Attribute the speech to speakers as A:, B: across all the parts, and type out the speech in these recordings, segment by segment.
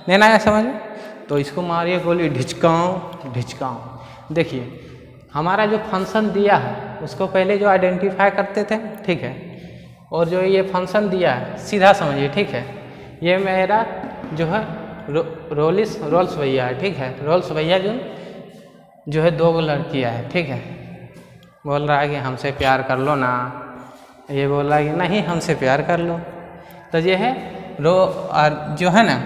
A: नहीं आया समझ में? तो इसको मारिए गोली ढिचकाऊँ ढिचकाऊँ। देखिए हमारा जो फंक्शन दिया है उसको पहले जो आइडेंटिफाई करते थे, ठीक है, और जो ये फंक्शन दिया है सीधा समझिए, ठीक है। ये मेरा जो है रोल्स भैया है, ठीक है। रोल्स भैया जो है 2 लड़कियाँ है, ठीक है। बोल रहा है कि हमसे प्यार कर लो ना, ये बोल रहा है कि नहीं हमसे प्यार कर लो। तो ये है और जो है ना,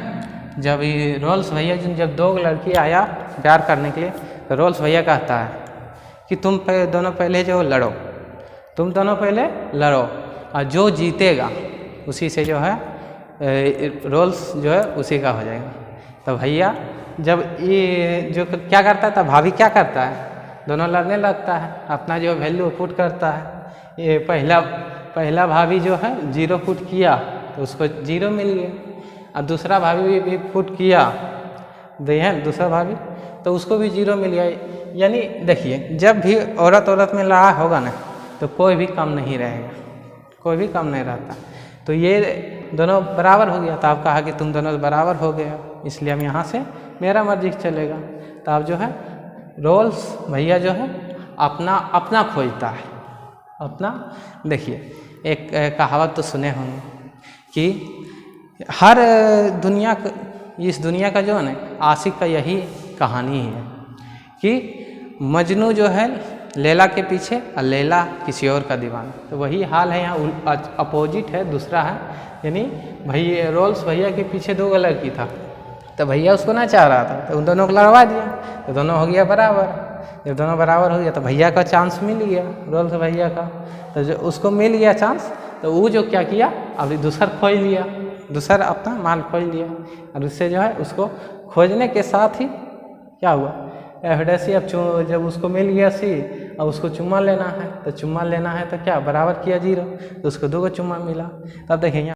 A: जब ये रोल्स भैया जब 2 लड़की आया प्यार करने के लिए, तो रोल्स भैया कहता है कि तुम दोनों पहले जो लड़ो, तुम दोनों पहले लड़ो, और जो जीतेगा उसी से जो है रोल्स जो है उसी का हो जाएगा। तो भैया जब ये जो क्या करता था, भाभी क्या करता है, दोनों लड़ने लगता है, अपना जो वैल्यू पुट करता है। ये पहला भाभी जो है 0 पुट किया तो उसको 0 मिल गया, और दूसरा भाभी भी पुट किया है दूसरा भाभी, तो उसको भी 0 मिल गया। यानी देखिए जब भी औरत में लड़ा होगा ना, तो कोई भी कम नहीं रहेगा, कोई भी कम नहीं रहता। तो ये दोनों बराबर हो गया। तो आप कहा कि तुम दोनों बराबर हो गए, इसलिए हम यहाँ से मेरा मर्जी चलेगा। तो आप जो है रोल्स भैया जो है अपना खोजता है, अपना। देखिए एक कहावत तो सुने होंगे कि हर इस दुनिया का जो है ना आशिक का यही कहानी है कि मजनू जो है लैला के पीछे और लैला किसी और का दीवाना। तो वही हाल है यहाँ, अपोजिट है, दूसरा है। यानी भैया रोल्स भैया के पीछे 2 लड़की था, तो भैया उसको ना चाह रहा था, तो उन दोनों को लड़वा दिया, तो दोनों हो गया बराबर। जब दोनों बराबर हो गया तो भैया का चांस मिल गया, रोल्स भैया का। तो जो उसको मिल गया चांस, तो वो जो क्या किया, अभी दूसरा खोज लिया, दूसरा अपना माल खोज लिया, और उससे जो है उसको खोजने के साथ ही क्या हुआ, एफिडेसी। अब जब उसको मिल गया सी, अब उसको चुम्मा लेना है, तो चुम्मा लेना है तो क्या बराबर किया 0, तो उसको 2 चुम्मा मिला। तब देखिए